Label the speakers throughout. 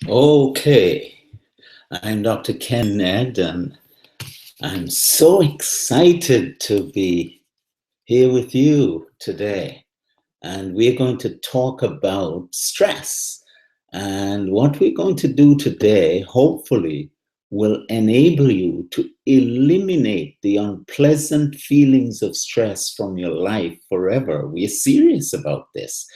Speaker 1: Okay, I'm Dr. Ken Ned, and I'm so excited to be here with you today. And we're going to talk about stress. And what we're going to do today, hopefully, will enable you to eliminate the unpleasant feelings of stress from your life forever. We're serious about this.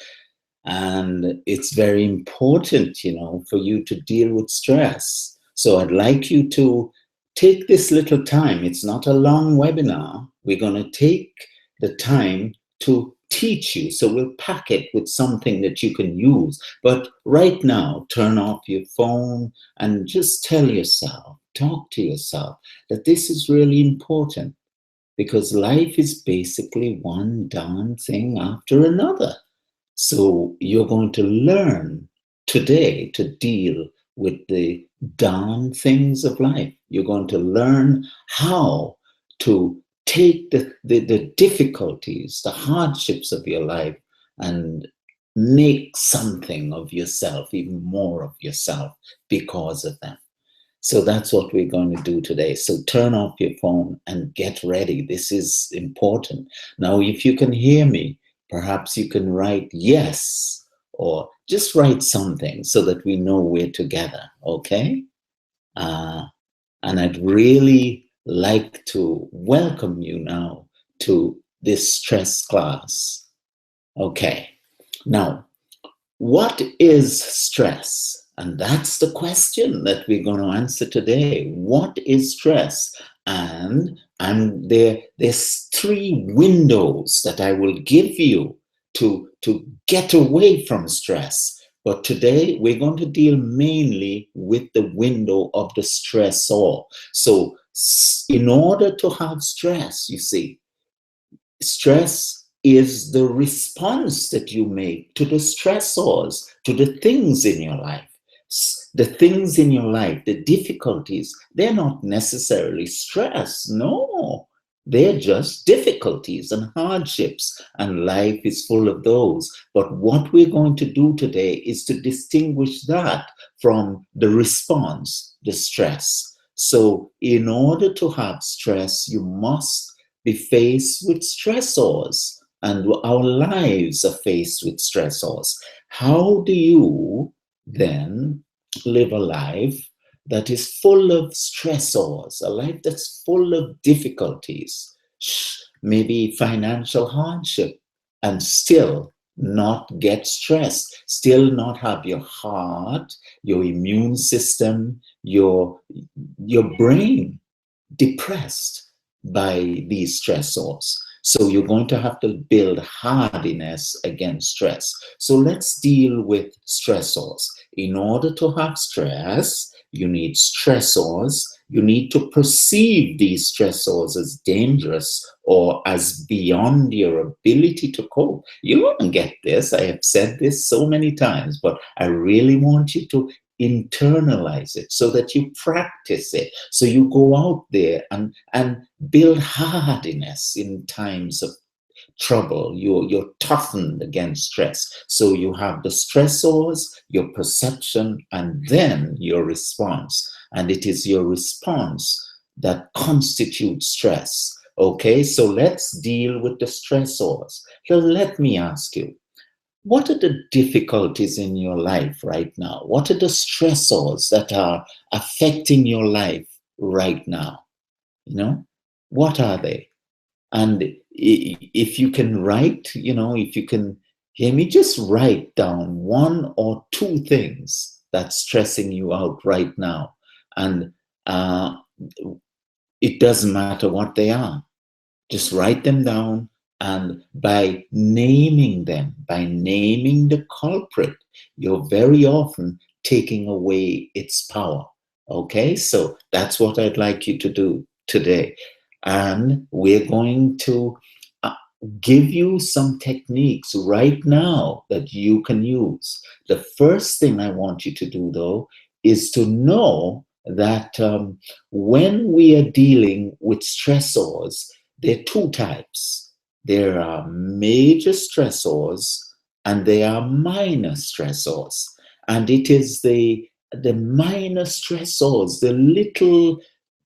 Speaker 1: And it's very important, for you to deal with stress. So I'd like you to take this little time. It's not a long webinar. We're going to take the time to teach you. So we'll pack it with something that you can use. But right now, turn off your phone and just tell yourself, talk to yourself that this is really important because life is basically one darn thing after another. So you're going to learn today to deal with the darn things of life. You're going to learn how to take the difficulties, the hardships of your life, and make something of yourself, even more of yourself because of them. So that's what we're going to do today. So turn off your phone and get ready. This is important. Now, if you can hear me, perhaps you can write yes or just write something so that we know we're together, okay? Uh, and I'd really like to welcome you now to this stress class. Okay. Now, what is stress? And that's the question that we're going to answer today. What is stress? And there's three windows that I will give you to get away from stress. But today we're going to deal mainly with the window of the stressor. So in order to have stress, you see, stress is the response that you make to the stressors, to the things in your life. The things in your life, the difficulties, they're not necessarily stress. No, they're just difficulties and hardships, and life is full of those. But what we're going to do today is to distinguish that from the response, the stress. So, in order to have stress, you must be faced with stressors, and our lives are faced with stressors. How do you then live a life that is full of stressors, a life that's full of difficulties, maybe financial hardship, and still not get stressed, still not have your heart, your immune system, your brain depressed by these stressors? So you're going to have to build hardiness against stress. So let's deal with stressors. In order to have stress, you need stressors. You need to perceive these stressors as dangerous or as beyond your ability to cope. You won't get this. I have said this so many times, but I really want you to internalize it so that you practice it, so you go out there and build hardiness in times of trouble. You're toughened against stress. So you have the stressors, your perception, and then your response. And it is your response that constitutes stress. Okay, so let's deal with the stressors. So let me ask you, what are the difficulties in your life right now? What are the stressors that are affecting your life right now? What are they? And if you can write, if you can hear me, just write down one or two things that's stressing you out right now. And it doesn't matter what they are. Just write them down, and by naming them, by naming the culprit, you're very often taking away its power. Okay, so that's what I'd like you to do today. And we're going to uh, give you some techniques right now that you can use. The first thing I want you to do, though, is to know that when we are dealing with stressors, there are two types. There are major stressors and there are minor stressors. And it is the the minor stressors, the little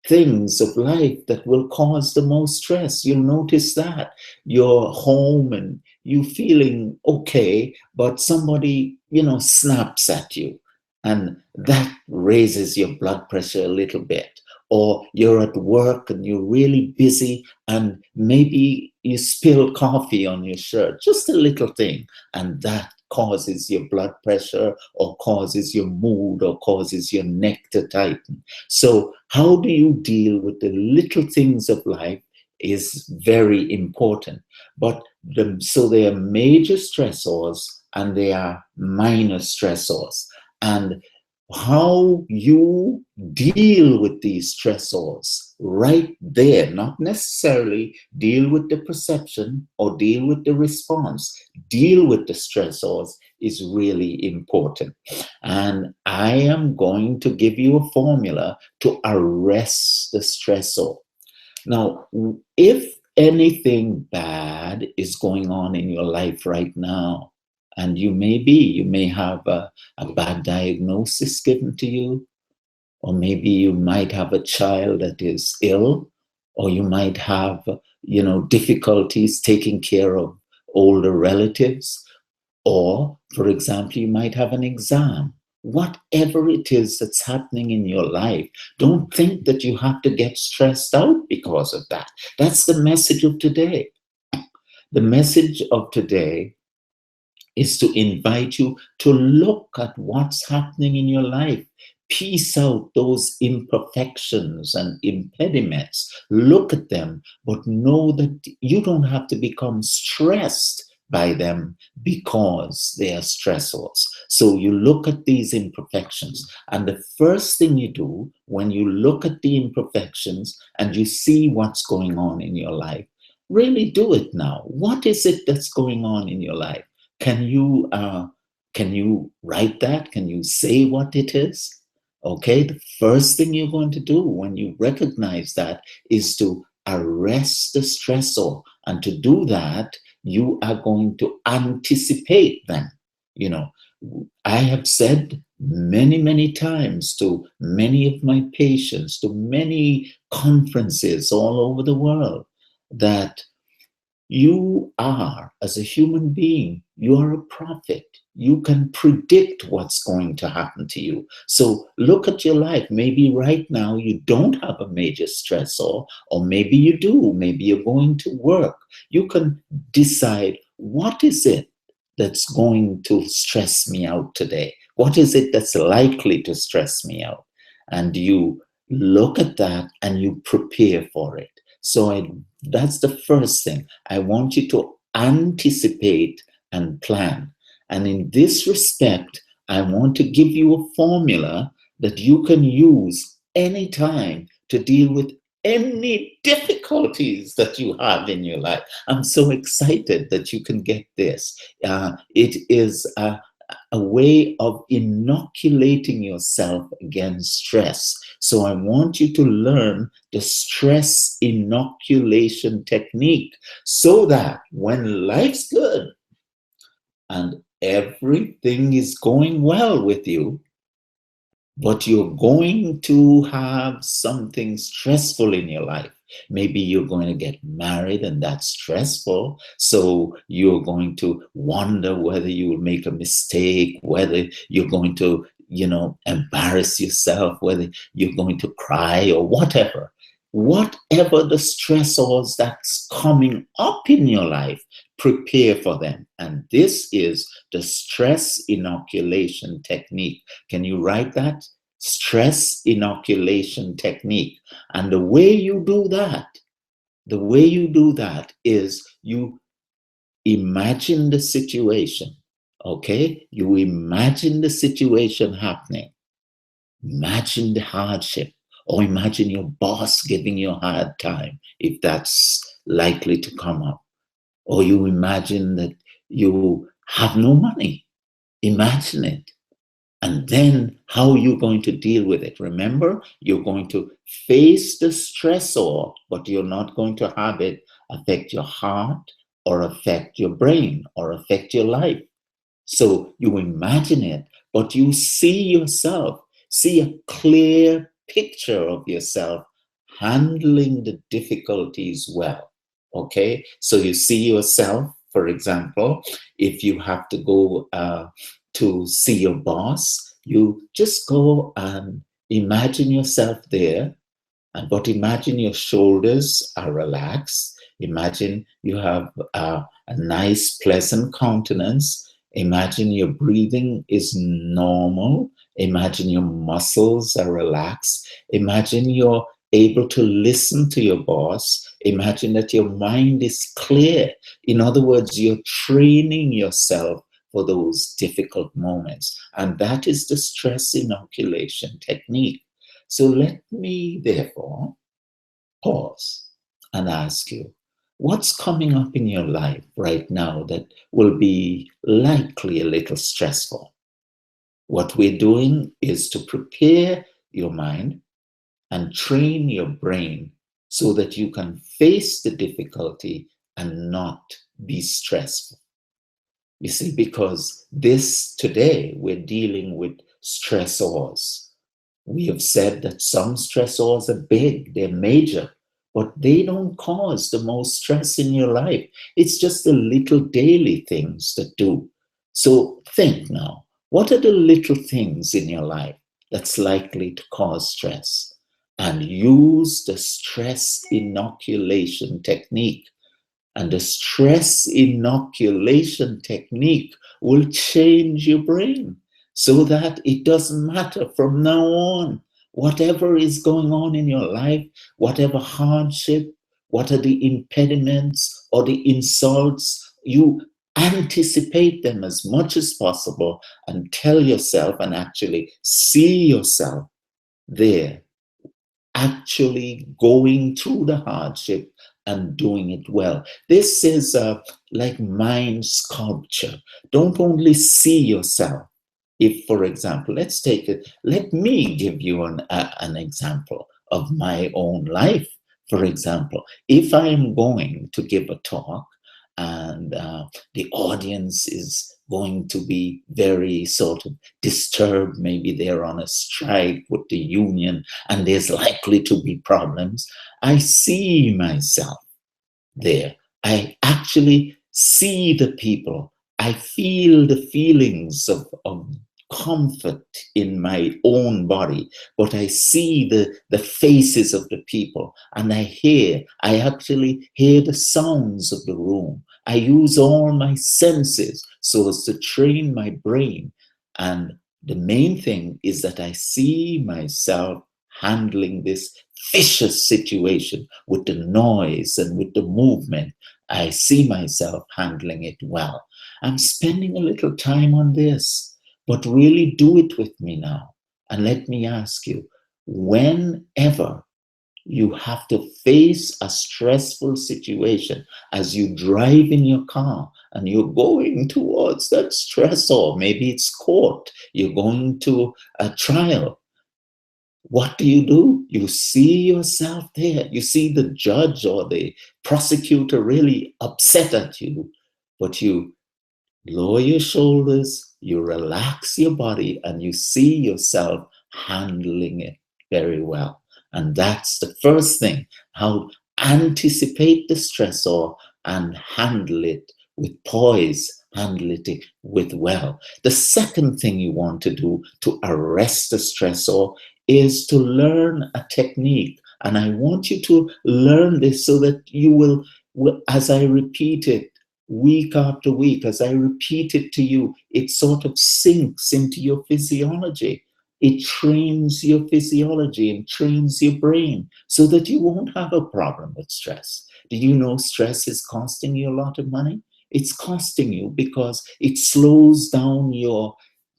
Speaker 1: things of life that will cause the most stress. You'll notice that you're home and you feeling okay, but somebody, snaps at you, and that raises your blood pressure a little bit. Or you're at work and you're really busy and maybe you spill coffee on your shirt, just a little thing, and that causes your blood pressure or causes your mood or causes your neck to tighten. So how do you deal with the little things of life is very important. But so there are major stressors and there are minor stressors. And how you deal with these stressors right there, not necessarily deal with the perception or deal with the response, deal with the stressors is really important. And I am going to give you a formula to arrest the stressor. Now, if anything bad is going on in your life right now, and you may have a bad diagnosis given to you, or maybe you might have a child that is ill, or you might have, difficulties taking care of older relatives, or, for example, you might have an exam. Whatever it is that's happening in your life, don't think that you have to get stressed out because of that. That's the message of today. The message of today is to invite you to look at what's happening in your life. Piece out those imperfections and impediments. Look at them, but know that you don't have to become stressed by them because they are stressors. So you look at these imperfections, and the first thing you do when you look at the imperfections and you see what's going on in your life, really do it now. What is it that's going on in your life? Can you write that? Can you say what it is? Okay, the first thing you're going to do when you recognize that is to arrest the stressor. And to do that, you are going to anticipate them. I have said many, many times to many of my patients, to many conferences all over the world, that you are, as a human being, you are a prophet. You can predict what's going to happen to you. So look at your life. Maybe right now you don't have a major stressor, or maybe you do. Maybe you're going to work. You can decide, what is it that's going to stress me out today? What is it that's likely to stress me out? And you look at that and you prepare for it. So that's the first thing. I want you to anticipate and plan. And in this respect, I want to give you a formula that you can use anytime to deal with any difficulties that you have in your life. I'm so excited that you can get this. It is a way of inoculating yourself against stress. So I want you to learn the stress inoculation technique so that when life's good and everything is going well with you, but you're going to have something stressful in your life. Maybe you're going to get married and that's stressful. So you're going to wonder whether you will make a mistake, whether you're going to, embarrass yourself, whether you're going to cry or whatever. Whatever the stressors that's coming up in your life, prepare for them. And this is the stress inoculation technique. Can you write that? Stress inoculation technique. And the way you do that is you imagine the situation. Okay? You imagine the situation happening. Imagine the hardship, or imagine your boss giving you a hard time, if that's likely to come up. Or you imagine that you have no money. Imagine it. And then how you're going to deal with it. Remember, you're going to face the stressor, but you're not going to have it affect your heart or affect your brain or affect your life. So you imagine it, but you see yourself see a clear picture of yourself handling the difficulties well. Okay, so you see yourself, for example, if you have to go to see your boss, you just go and imagine yourself there, but imagine your shoulders are relaxed. Imagine you have a nice, pleasant countenance. Imagine your breathing is normal. Imagine your muscles are relaxed. Imagine you're able to listen to your boss. Imagine that your mind is clear. In other words, you're training yourself for those difficult moments. And that is the stress inoculation technique. So let me, therefore, pause and ask you, what's coming up in your life right now that will be likely a little stressful? What we're doing is to prepare your mind and train your brain so that you can face the difficulty and not be stressful. You see, because today we're dealing with stressors. We have said that some stressors are big, they're major, but they don't cause the most stress in your life. It's just the little daily things that do. So think now, what are the little things in your life that's likely to cause stress? And use the stress inoculation technique. And the stress inoculation technique will change your brain so that it doesn't matter from now on. Whatever is going on in your life, whatever hardship, what are the impediments or the insults, you anticipate them as much as possible and tell yourself and actually see yourself there, actually going through the hardship and doing it well. This is like mind sculpture. Don't only see yourself. If, for example, let's take it, let me give you an example of my own life. For example, if I am going to give a talk and the audience is going to be very sort of disturbed, maybe they're on a strike with the union and there's likely to be problems, I see myself there. I actually see the people. I feel the feelings of comfort in my own body, but I see the faces of the people and I actually hear the sounds of the room. I use all my senses so as to train my brain. And the main thing is that I see myself handling this vicious situation with the noise and with the movement. I see myself handling it well. I'm spending a little time on this, but really do it with me now. And let me ask you, whenever you have to face a stressful situation as you drive in your car and you're going towards that stressor, maybe it's court, you're going to a trial, what do? You see yourself there. You see the judge or the prosecutor really upset at you, but you lower your shoulders, you relax your body, and you see yourself handling it very well. And that's the first thing, how anticipate the stressor and handle it with poise, handle it with well. The second thing you want to do to arrest the stressor is to learn a technique. And I want you to learn this so that you will, as I repeat it, week after week, as I repeat it to you, it sort of sinks into your physiology. It trains your physiology and trains your brain so that you won't have a problem with stress. Do you know stress is costing you a lot of money? It's costing you because it slows down your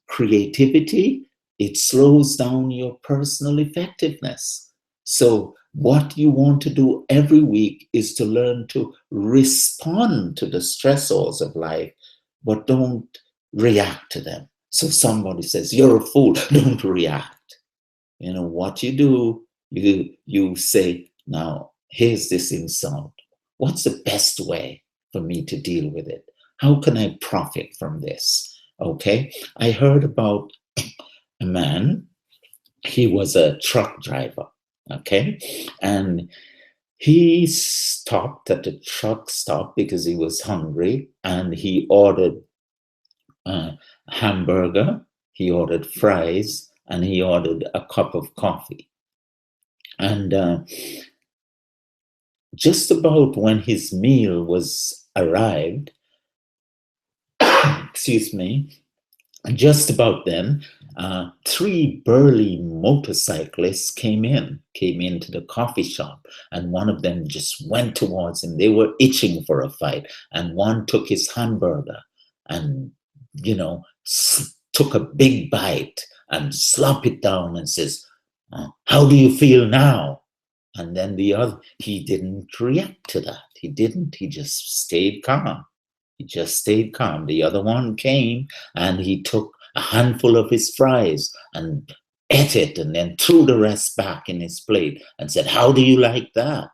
Speaker 1: creativity. It slows down your personal effectiveness. So what you want to do every week is to learn to respond to the stressors of life, but don't react to them. So somebody says, you're a fool, don't react. You know what you do, you say, now here's this insult. What's the best way for me to deal with it? How can I profit from this? Okay, I heard about a man he was a truck driver, okay? And he stopped at the truck stop because he was hungry, and he ordered a hamburger, he ordered fries, and he ordered a cup of coffee. And just about when his meal was arrived, excuse me, just about then, three burly motorcyclists came into the coffee shop, and one of them just went towards him. They were itching for a fight, and one took his hamburger and, took a big bite and slop it down and says, "How do you feel now?" And then the other, he didn't react to that. He didn't. He just stayed calm. He just stayed calm. The other one came and he took a handful of his fries and ate it and then threw the rest back in his plate and said, "How do you like that?"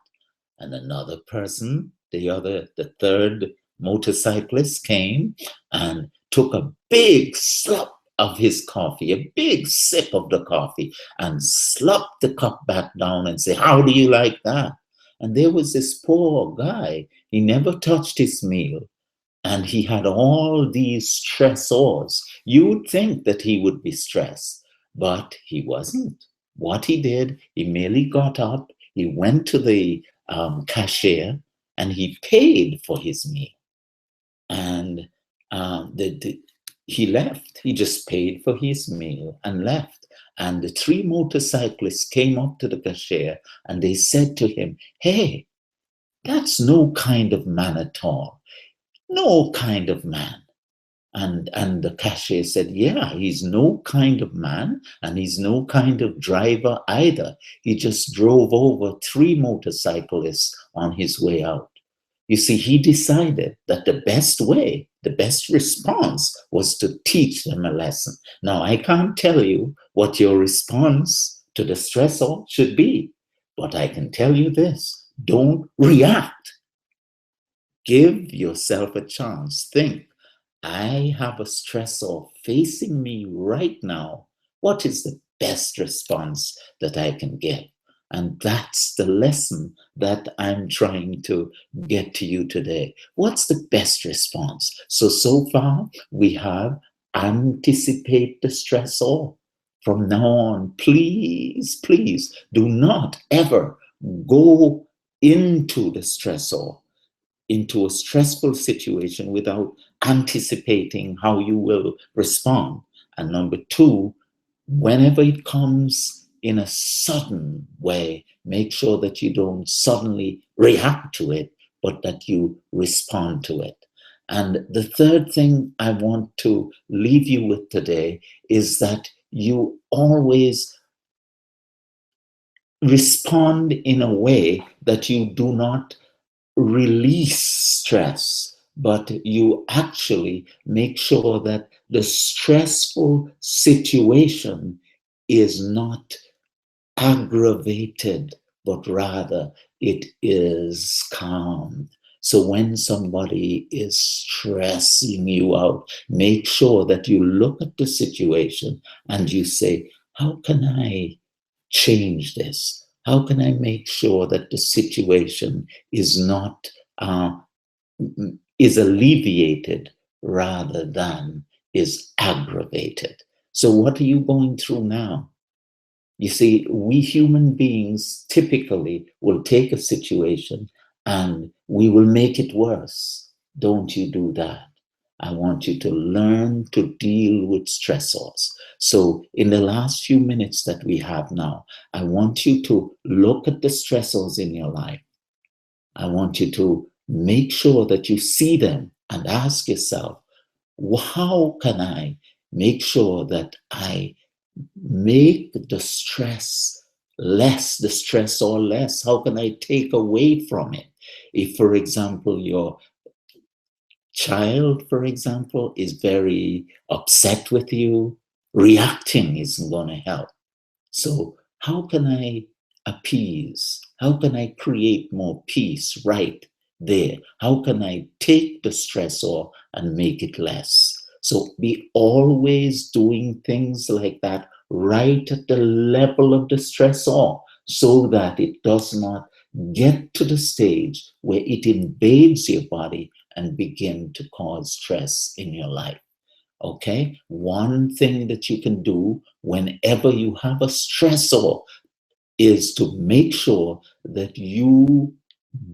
Speaker 1: And another person, the third motorcyclist came and took a big slurp of his coffee, a big sip of the coffee, and slopped the cup back down and said, "How do you like that?" And there was this poor guy. He never touched his meal. And he had all these stressors. You would think that he would be stressed, but he wasn't. What he did, he merely got up, he went to the cashier, and he paid for his meal. And he left. He just paid for his meal and left. And the three motorcyclists came up to the cashier and they said to him, "Hey, that's no kind of man at all. No kind of man." And the cashier said, "Yeah, he's no kind of man, and he's no kind of driver either. He just drove over three motorcyclists on his way out." You see, he decided that the best way, the best response was to teach them a lesson. Now, I can't tell you what your response to the stressor should be, but I can tell you this: don't react. Give yourself a chance. Think, I have a stressor facing me right now. What is the best response that I can get? And that's the lesson that I'm trying to get to you today. What's the best response? So far, we have anticipate the stressor. From now on, please, please do not ever go into the stressor, into a stressful situation without anticipating how you will respond. And number two, whenever it comes in a sudden way, make sure that you don't suddenly react to it, but that you respond to it. And the third thing I want to leave you with today is that you always respond in a way that you do not release stress, but you actually make sure that the stressful situation is not aggravated, but rather it is calm. So when somebody is stressing you out, make sure that you look at the situation and you say, "How can I change this? How can I make sure that the situation is not is alleviated rather than is aggravated?" So what are you going through now? You see, we human beings typically will take a situation and we will make it worse. Don't you do that. I want you to learn to deal with stressors. So in the last few minutes that we have now, I want you to look at the stressors in your life. I want you to make sure that you see them and ask yourself, how can I make sure that I make the stress less, the stressor less? How can I take away from it? If, for example, your child, for example, is very upset with you, reacting isn't going to help. So how can I appease? How can I create more peace right there? How can I take the stressor and make it less? So be always doing things like that right at the level of the stressor so that it does not get to the stage where it invades your body and begin to cause stress in your life. Okay? One thing that you can do whenever you have a stressor is to make sure that you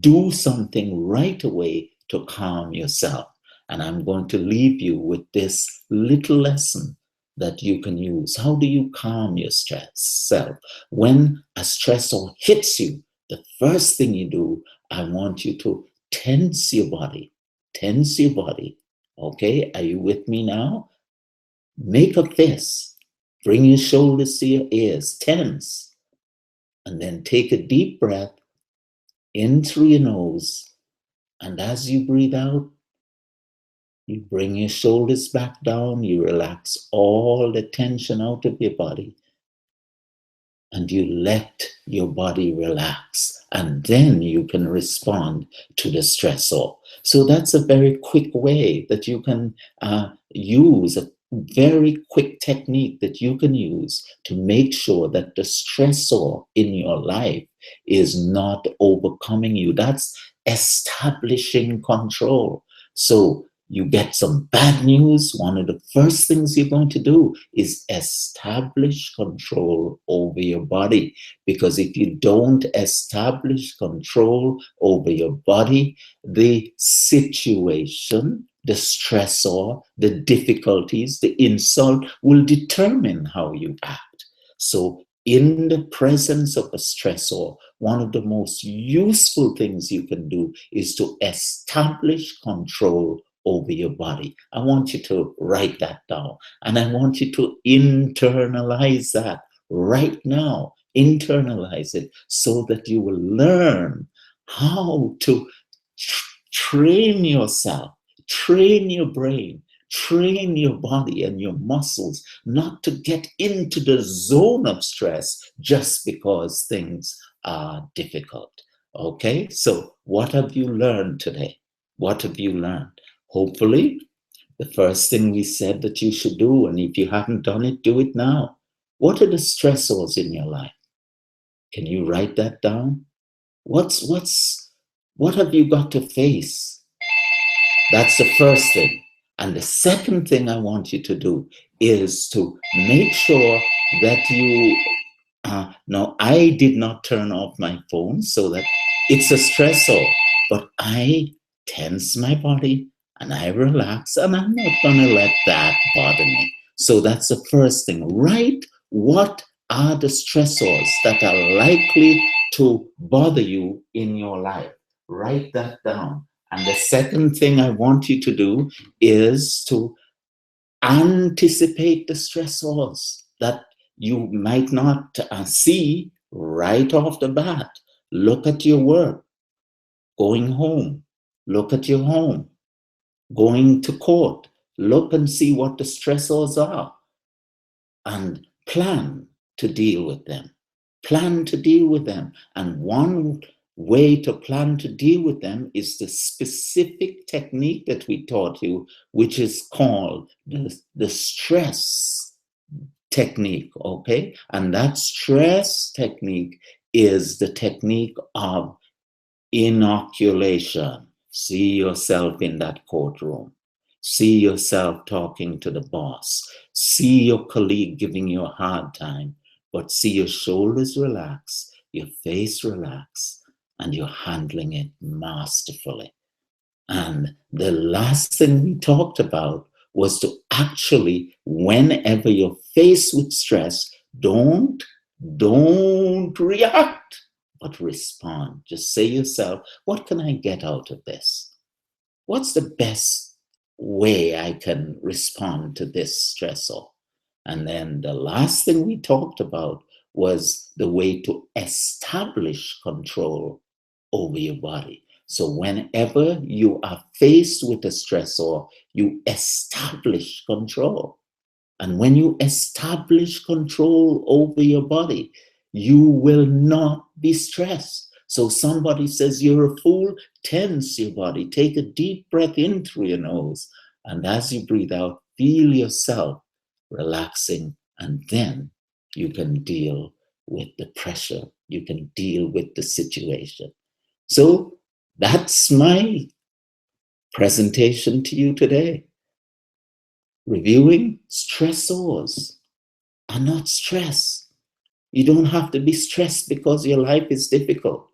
Speaker 1: do something right away to calm yourself. And I'm going to leave you with this little lesson that you can use. How do you calm your stress self? When a stressor hits you, the first thing you do, I want you to tense your body. Tense your body. Okay, are you with me now? Make a fist. Bring your shoulders to your ears. Tense. And then take a deep breath in through your nose. And as you breathe out, you bring your shoulders back down, you relax all the tension out of your body, and you let your body relax. And then you can respond to the stressor. So that's a very quick way that you can use, a very quick technique that you can use to make sure that the stressor in your life is not overcoming you. That's establishing control. So you get some bad news, one of the first things you're going to do is establish control over your body. Because if you don't establish control over your body, the situation, the stressor, the difficulties, the insult will determine how you act. So in the presence of a stressor, one of the most useful things you can do is to establish control over your body. I want you to write that down, and I want you to internalize that right now. Internalize it so that you will learn how to train yourself, train your brain, train your body and your muscles not to get into the zone of stress just because things are difficult. Okay, so what have you learned today? What have you learned? Hopefully, the first thing we said that you should do, and if you haven't done it, do it now. What are the stressors in your life? Can you write that down? What have you got to face? That's the first thing. And the second thing I want you to do is to make sure that you, now I did not turn off my phone so that it's a stressor, but I tense my body and I relax, and I'm not gonna let that bother me. So that's the first thing. Write what are the stressors that are likely to bother you in your life. Write that down. And the second thing I want you to do is to anticipate the stressors that you might not see right off the bat. Look at your work, going home, look at your home, going to court, look and see what the stressors are and plan to deal with them. Plan to deal with them. And one way to plan to deal with them is the specific technique that we taught you, which is called the stress technique, okay? And that stress technique is the technique of inoculation. See yourself in that courtroom. See yourself talking to the boss. See your colleague giving you a hard time, but see your shoulders relax, your face relax, and you're handling it masterfully. And the last thing we talked about was to actually, whenever you're faced with stress, don't react, but respond. Just say yourself, what can I get out of this? What's the best way I can respond to this stressor? And then the last thing we talked about was the way to establish control over your body. So whenever you are faced with a stressor, you establish control. And when you establish control over your body, you will not be stressed. So somebody says you're a fool, tense your body. Take a deep breath in through your nose. And as you breathe out, feel yourself relaxing, and then you can deal with the pressure, you can deal with the situation. So that's my presentation to you today. Reviewing stressors are not stress. You don't have to be stressed because your life is difficult.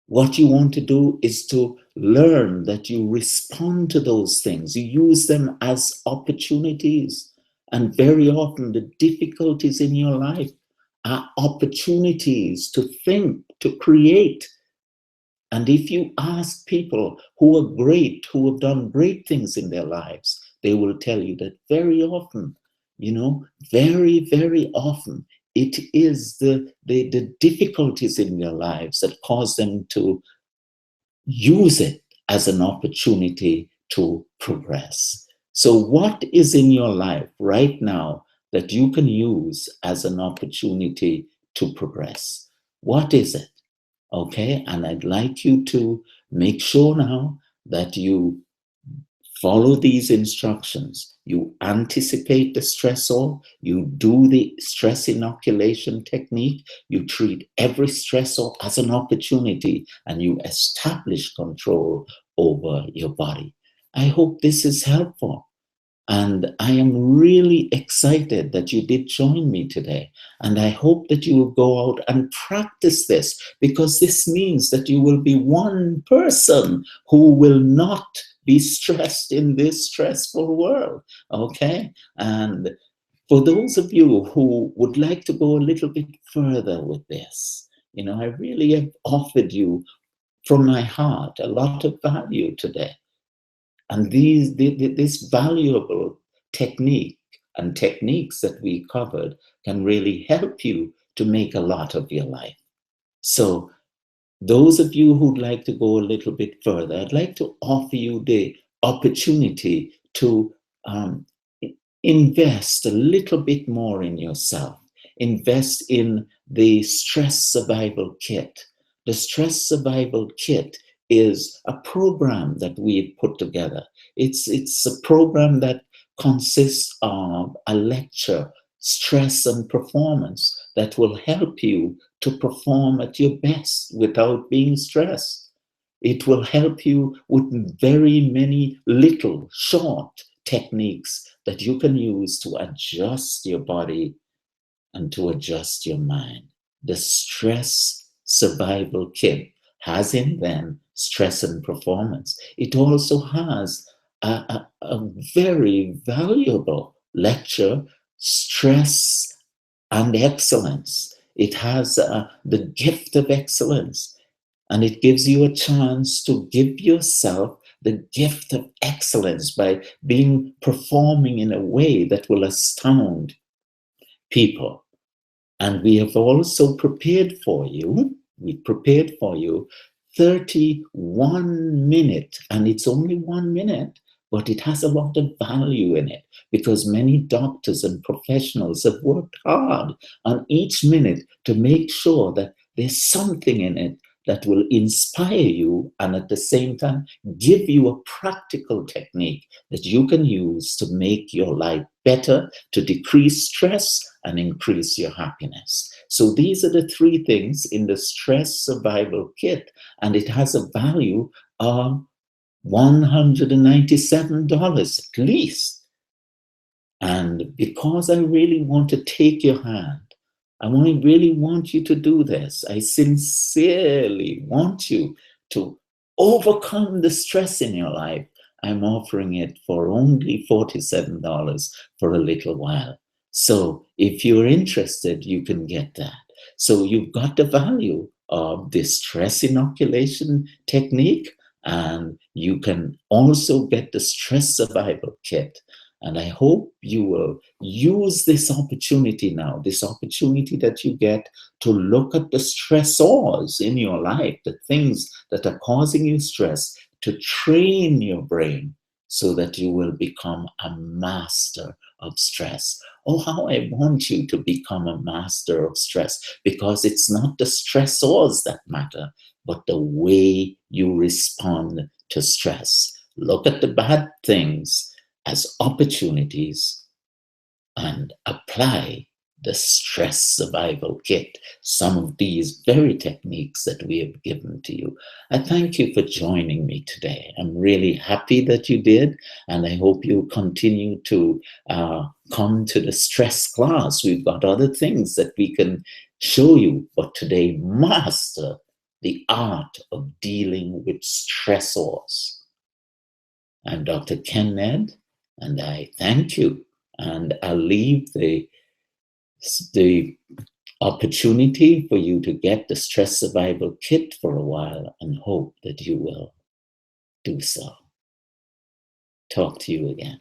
Speaker 1: What you want to do is to learn that you respond to those things. You use them as opportunities. And very often the difficulties in your life are opportunities to think, to create. And if you ask people who are great, who have done great things in their lives, they will tell you that very often, very, very often, it is the difficulties in their lives that cause them to use it as an opportunity to progress. So what is in your life right now that you can use as an opportunity to progress? What is it? Okay, and I'd like you to make sure now that you follow these instructions. You anticipate the stressor, you do the stress inoculation technique, you treat every stressor as an opportunity, and you establish control over your body. I hope this is helpful. And I am really excited that you did join me today. And I hope that you will go out and practice this, because this means that you will be one person who will not be stressed in this stressful world. Okay? And for those of you who would like to go a little bit further with this, I really have offered you from my heart a lot of value today. And this valuable technique and techniques that we covered can really help you to make a lot of your life. So those of you who'd like to go a little bit further, I'd like to offer you the opportunity to invest a little bit more in yourself. Invest in the Stress Survival Kit. The Stress Survival Kit is a program that we've put together. It's a program that consists of a lecture, stress and performance, that will help you to perform at your best without being stressed. It will help you with very many little short techniques that you can use to adjust your body and to adjust your mind. The Stress Survival Kit has in them stress and performance. It also has a very valuable lecture, Stress and Excellence. It has the gift of excellence, and it gives you a chance to give yourself the gift of excellence by performing in a way that will astound people. And we have also prepared for you 31 minutes, and it's only 1 minute, but it has a lot of value in it, because many doctors and professionals have worked hard on each minute to make sure that there's something in it that will inspire you, and at the same time give you a practical technique that you can use to make your life better, to decrease stress and increase your happiness. So these are the 3 things in the Stress Survival Kit, and it has a value of $197 at least. And because I really want to take your hand, I really want you to do this. I sincerely want you to overcome the stress in your life. I'm offering it for only $47 for a little while. So if you're interested, you can get that. So you've got the value of the stress inoculation technique, and you can also get the Stress Survival Kit. And I hope you will use this opportunity now, this opportunity that you get to look at the stressors in your life, the things that are causing you stress, to train your brain so that you will become a master of stress. Oh, how I want you to become a master of stress, because it's not the stressors that matter, but the way you respond to stress. Look at the bad things as opportunities and apply the stress survival kit, some of these very techniques that we have given to you. I thank you for joining me today. I'm really happy that you did, and I hope you continue to come to the stress class. We've got other things that we can show you, but today, master the art of dealing with stressors. I'm Dr. Ken Ned, and I thank you. And I'll leave the opportunity for you to get the stress survival kit for a while, and hope that you will do so. Talk to you again.